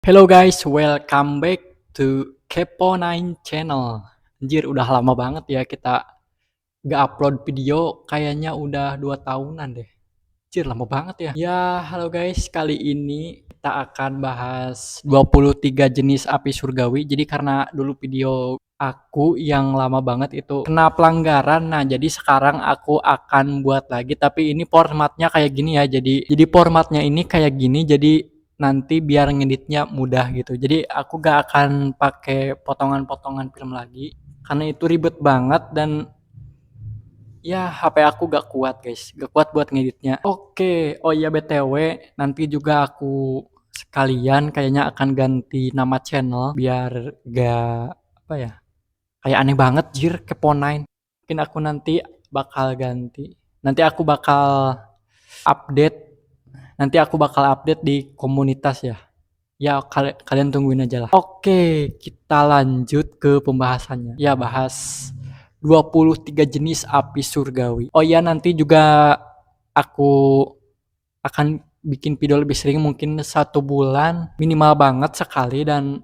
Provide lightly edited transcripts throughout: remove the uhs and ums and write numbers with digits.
Hello guys, welcome back to Kepo9 channel. Anjir, udah lama banget ya kita gak upload video, kayaknya udah 2 tahunan deh. Anjir, lama banget ya. Ya, halo guys, kali ini kita akan bahas 23 jenis api surgawi. Jadi karena dulu video aku yang lama banget itu kena pelanggaran, nah jadi sekarang aku akan buat lagi, tapi ini formatnya kayak gini ya. Jadi formatnya ini kayak gini, jadi nanti biar ngeditnya mudah gitu. Jadi aku gak akan pakai potongan-potongan film lagi karena itu ribet banget dan ya HP aku gak kuat guys, gak kuat buat ngeditnya. Oke, oh iya BTW nanti juga aku sekalian kayaknya akan ganti nama channel biar gak apa ya, kayak aneh banget jir Kepo9. Mungkin aku nanti bakal ganti. Nanti aku bakal update, nanti aku bakal update di komunitas ya. Ya kalian tungguin aja lah. Oke, kita lanjut ke pembahasannya. Ya, bahas 23 jenis api surgawi. Oh ya, nanti juga aku akan bikin video lebih sering, mungkin 1 bulan minimal banget sekali, dan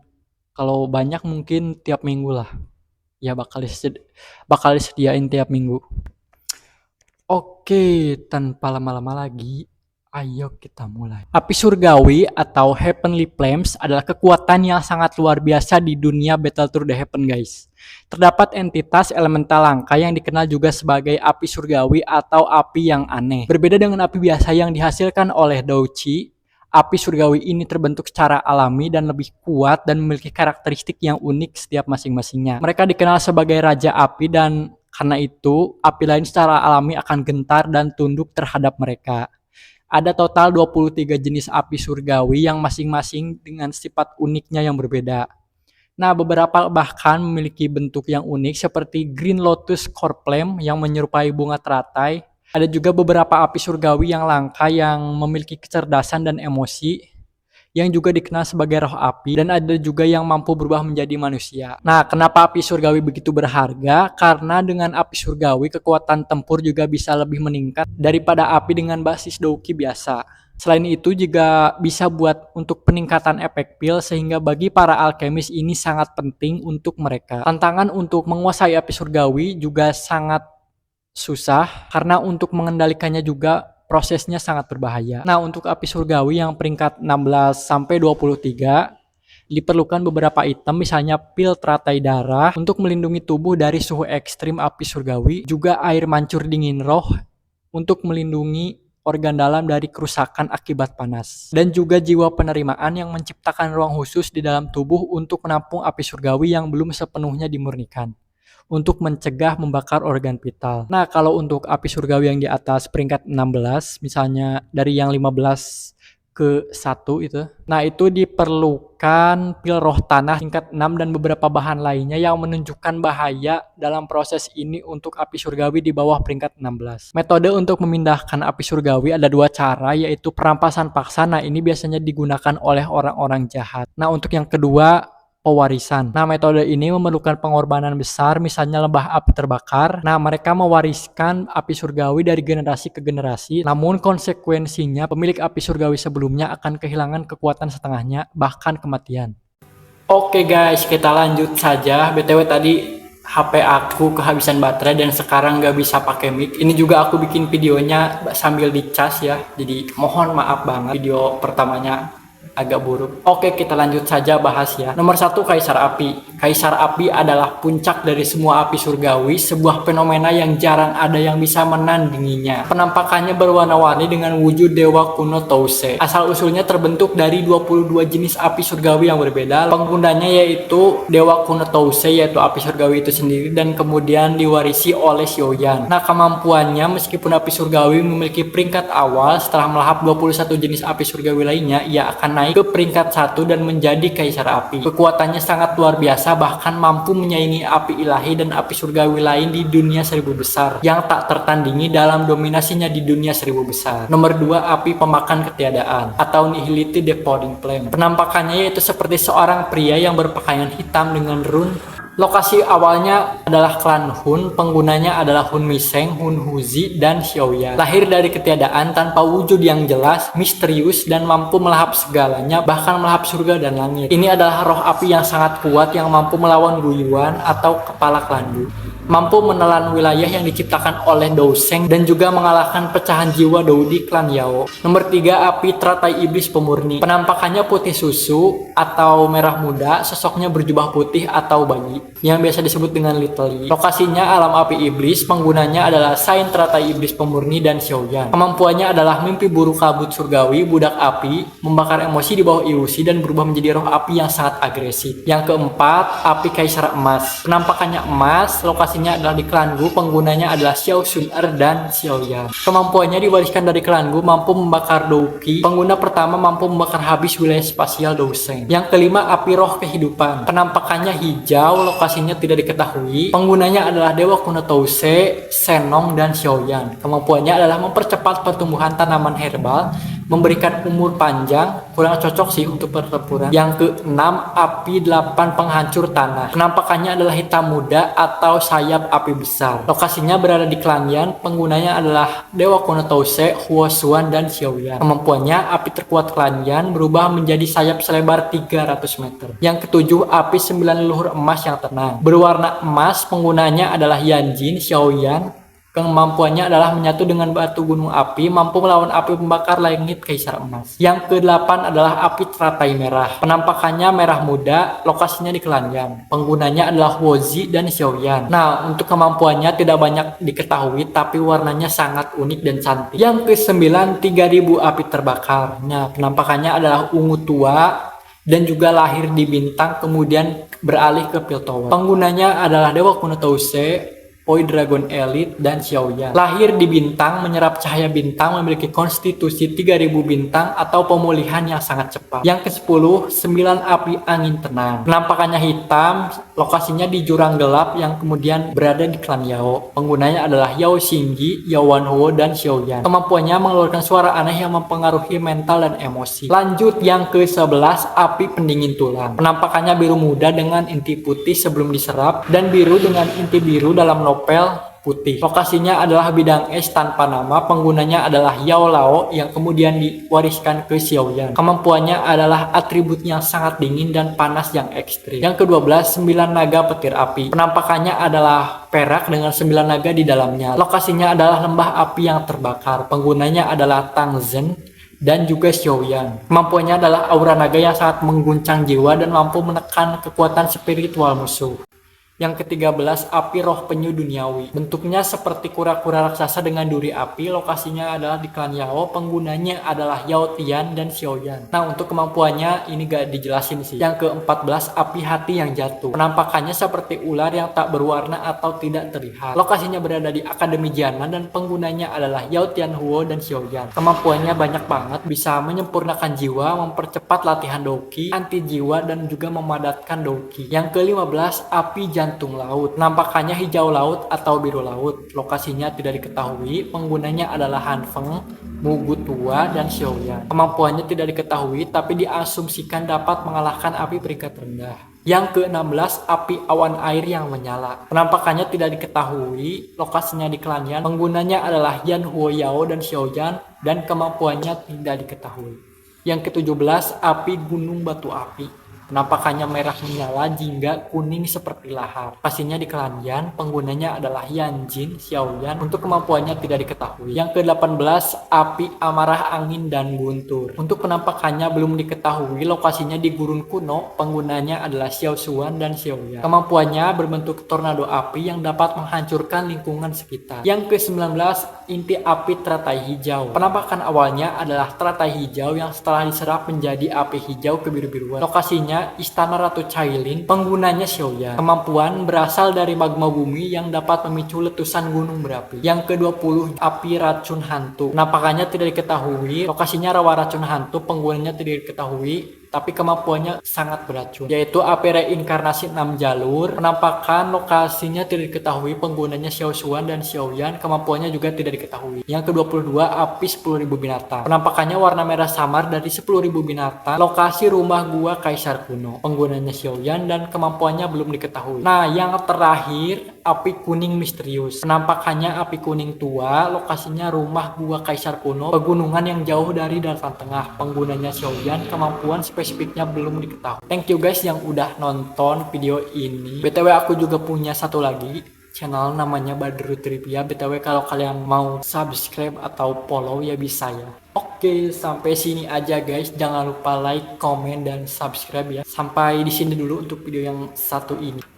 kalau banyak mungkin tiap minggu lah. Ya bakal disediain tiap minggu. Oke, tanpa lama-lama lagi, ayo kita mulai. Api surgawi atau Heavenly Flames adalah kekuatan yang sangat luar biasa di dunia Battle Through the Heaven, guys. Terdapat entitas elemental langka yang dikenal juga sebagai api surgawi atau api yang aneh. Berbeda dengan api biasa yang dihasilkan oleh Douchi, api surgawi ini terbentuk secara alami dan lebih kuat dan memiliki karakteristik yang unik setiap masing-masingnya. Mereka dikenal sebagai Raja Api, dan karena itu, api lain secara alami akan gentar dan tunduk terhadap mereka. Ada total 23 jenis api surgawi yang masing-masing dengan sifat uniknya yang berbeda. Nah, beberapa bahkan memiliki bentuk yang unik seperti Green Lotus Core Flame yang menyerupai bunga teratai. Ada juga beberapa api surgawi yang langka yang memiliki kecerdasan dan emosi, yang juga dikenal sebagai roh api, dan ada juga yang mampu berubah menjadi manusia. Nah, kenapa api surgawi begitu berharga? Karena dengan api surgawi kekuatan tempur juga bisa lebih meningkat daripada api dengan basis douki biasa. Selain itu juga bisa buat untuk peningkatan efek pil, sehingga bagi para alkemis ini sangat penting untuk mereka. Tantangan untuk menguasai api surgawi juga sangat susah karena untuk mengendalikannya juga prosesnya sangat berbahaya. Nah, untuk api surgawi yang peringkat 16 sampai 23 diperlukan beberapa item, misalnya pil teratai darah untuk melindungi tubuh dari suhu ekstrim api surgawi, juga air mancur dingin roh untuk melindungi organ dalam dari kerusakan akibat panas, dan juga jiwa penerimaan yang menciptakan ruang khusus di dalam tubuh untuk menampung api surgawi yang belum sepenuhnya dimurnikan, untuk mencegah membakar organ vital. Nah, kalau untuk api surgawi yang di atas peringkat 16, misalnya dari yang 15 ke 1 itu. Nah, itu diperlukan pil roh tanah tingkat 6 dan beberapa bahan lainnya yang menunjukkan bahaya dalam proses ini untuk api surgawi di bawah peringkat 16. Metode untuk memindahkan api surgawi ada 2 cara, yaitu perampasan paksa. Nah, ini biasanya digunakan oleh orang-orang jahat. Nah, untuk yang kedua, pewarisan. Nah, metode ini memerlukan pengorbanan besar, misalnya lembah api terbakar. Nah, mereka mewariskan api surgawi dari generasi ke generasi, namun konsekuensinya pemilik api surgawi sebelumnya akan kehilangan kekuatan setengahnya, bahkan kematian. Oke guys, kita lanjut saja. BTW tadi HP aku kehabisan baterai dan sekarang gak bisa pakai mic. Ini juga aku bikin videonya sambil dicas ya, jadi mohon maaf banget video pertamanya agak buruk. Oke, kita lanjut saja bahas ya. Nomor 1, Kaisar Api. Kaisar Api adalah puncak dari semua api surgawi, sebuah fenomena yang jarang ada yang bisa menandinginya. Penampakannya berwarna-warni dengan wujud dewa kuno Touse. Asal-usulnya terbentuk dari 22 jenis api surgawi yang berbeda. Penggunanya yaitu dewa kuno Touse, yaitu api surgawi itu sendiri, dan kemudian diwarisi oleh Xiaoyan. Nah, kemampuannya meskipun api surgawi memiliki peringkat awal, setelah melahap 21 jenis api surgawi lainnya, ia akan naik ke peringkat 1 dan menjadi Kaisar Api. Kekuatannya sangat luar biasa, bahkan mampu menyaingi api ilahi dan api surgawi lain di dunia 1000 besar yang tak tertandingi dalam dominasinya di dunia 1000 besar. Nomor 2, api pemakan ketiadaan atau Nihility Devouring Flame. Penampakannya yaitu seperti seorang pria yang berpakaian hitam dengan rune Lokasi awalnya adalah klan Hun, penggunanya adalah Hun Miseng, Hun Huzi, dan Xiaoyan. Lahir dari ketiadaan tanpa wujud yang jelas, misterius, dan mampu melahap segalanya, bahkan melahap surga dan langit. Ini adalah roh api yang sangat kuat yang mampu melawan Guyuan atau kepala klan Du. Mampu menelan wilayah yang diciptakan oleh Dou Sheng dan juga mengalahkan pecahan jiwa Dou di klan Yao. Nomor 3, api teratai iblis pemurni. Penampakannya putih susu atau merah muda, sosoknya berjubah putih atau bayi, yang biasa disebut dengan Little Yi. Lokasinya alam api iblis, penggunanya adalah Saint teratai iblis pemurni dan Xiaoyan. Kemampuannya adalah mimpi buruk kabut surgawi, budak api, membakar emosi di bawah ilusi, dan berubah menjadi roh api yang sangat agresif. Yang keempat, api kaisar emas. Penampakannya emas, lokasinya adalah di klan Gu, penggunanya adalah Xiao Sun Er dan Xiaoyan. Kemampuannya diwariskan dari klan Gu, mampu membakar Douki. Pengguna pertama mampu membakar habis wilayah spasial Dou Sheng. Yang kelima, api roh kehidupan. Penampakannya hijau, lokasinya tidak diketahui. Penggunanya adalah Dewa Kuno Touse, Senong, dan Xiaoyan. Kemampuannya adalah mempercepat pertumbuhan tanaman herbal, memberikan umur panjang, kurang cocok sih untuk pertempuran. Yang keenam, api 8 penghancur tanah. Penampakannya adalah hitam muda atau sayap api besar. Lokasinya berada di klan Yan, penggunanya adalah Dewa Kuno Touse, Huo Xuan, dan Xiaoyan. Kemampuannya, api terkuat klan Yan berubah menjadi sayap selebar 300 meter. Yang ketujuh, api 9 leluhur emas yang tenang. Berwarna emas, penggunanya adalah Yanjin, Xiaoyan. Kemampuannya adalah menyatu dengan batu gunung api, mampu melawan api pembakar langit kaisar emas. Yang ke-8 adalah api teratai merah. Penampakannya merah muda, lokasinya di klan Yan. Penggunanya adalah Huozi dan Xiaoyan. Nah, untuk kemampuannya tidak banyak diketahui, tapi warnanya sangat unik dan cantik. Yang ke-9, 3000 api terbakar. Nah, penampakannya adalah ungu tua dan juga lahir di bintang, kemudian beralih ke Piltover. Penggunanya adalah Dewa Kuno Touse, Oi Dragon Elite, dan Xiaoyan. Lahir di bintang, menyerap cahaya bintang, memiliki konstitusi 3000 bintang atau pemulihan yang sangat cepat. Yang ke-10, 9 api angin tenang. Penampakannya hitam, lokasinya di jurang gelap yang kemudian berada di klan Yao. Penggunanya adalah Yao Xingyi, Yao Wanhuo, dan Xiaoyan. Kemampuannya mengeluarkan suara aneh yang mempengaruhi mental dan emosi. Lanjut yang ke-11, api pendingin tulang. Penampakannya biru muda dengan inti putih sebelum diserap, dan biru dengan inti biru dalam novel putih. Lokasinya adalah bidang es tanpa nama, penggunanya adalah Yao Lao yang kemudian diwariskan ke Xiaoyan. Kemampuannya adalah atribut yang sangat dingin dan panas yang ekstrim. Yang ke-12, 9 naga petir api. Penampakannya adalah perak dengan 9 naga di dalamnya. Lokasinya adalah lembah api yang terbakar. Penggunanya adalah Tang Zhen dan juga Xiaoyan. Kemampuannya adalah aura naga yang sangat mengguncang jiwa dan mampu menekan kekuatan spiritual musuh. Yang ke-13, api roh penyu duniawi. Bentuknya seperti kura-kura raksasa dengan duri api, lokasinya adalah di klan Yao, penggunanya adalah Yao Tian dan Xiaoyan. Nah, untuk kemampuannya ini gak dijelasin sih. Yang ke-14, api hati yang jatuh. Penampakannya seperti ular yang tak berwarna atau tidak terlihat. Lokasinya berada di Akademi Jianman dan penggunanya adalah Yao Tianhuo dan Xiaoyan. Kemampuannya banyak banget, bisa menyempurnakan jiwa, mempercepat latihan Douki, anti jiwa, dan juga memadatkan Douki. Yang ke-15, api jantung laut. Penampakannya hijau laut atau biru laut. Lokasinya tidak diketahui. Penggunanya adalah Han Feng, Mugu Tua, dan Xiaoyan. Kemampuannya tidak diketahui, tapi diasumsikan dapat mengalahkan api peringkat rendah. Yang ke-16, api awan air yang menyala. Penampakannya tidak diketahui, lokasinya di klan Yan. Penggunanya adalah Yan Huo Yao dan Xiaoyan, dan kemampuannya tidak diketahui. Yang ke-17, api gunung batu api. Penampakannya merah menyala, jingga, kuning seperti lahar. Lokasinya di klan Yan, penggunanya adalah Yanjin, Xiaoyan. Untuk kemampuannya tidak diketahui. Yang ke-18, api amarah angin dan guntur. Untuk penampakannya belum diketahui, lokasinya di gurun kuno, penggunanya adalah Xiao Xuan dan Xiaoyan. Kemampuannya berbentuk tornado api yang dapat menghancurkan lingkungan sekitar. Yang ke-19, inti api teratai hijau. Penampakan awalnya adalah teratai hijau yang setelah diserap menjadi api hijau kebiru-biruan. Lokasinya Istana Ratu Cailin, penggunanya Xiaoyan. Kemampuan berasal dari magma bumi yang dapat memicu letusan gunung berapi. Yang ke-20, api racun hantu. Penampakannya tidak diketahui, lokasinya rawa racun hantu, penggunanya tidak diketahui, tapi kemampuannya sangat beracun, yaitu api reinkarnasi 6 jalur. Penampakan lokasinya tidak diketahui, penggunanya Xiao Xuan dan Xiao Yan, kemampuannya juga tidak diketahui. Yang ke-22, api 10.000 binatang. Penampakannya warna merah samar dari 10.000 binatang. Lokasi rumah gua Kaisar Kuno, penggunanya Xiao Yan dan kemampuannya belum diketahui. Nah, yang terakhir, api kuning misterius. Penampakannya api kuning tua, lokasinya rumah gua Kaisar Kuno, pegunungan yang jauh dari daratan tengah, penggunanya Xiaoyan, kemampuan spesifiknya belum diketahui. Thank you guys yang udah nonton video ini. BTW aku juga punya satu lagi channel namanya Badrut Trivia. BTW kalau kalian mau subscribe atau follow ya bisa ya. Oke, sampai sini aja guys. Jangan lupa like, comment, dan subscribe ya. Sampai di sini dulu untuk video yang satu ini.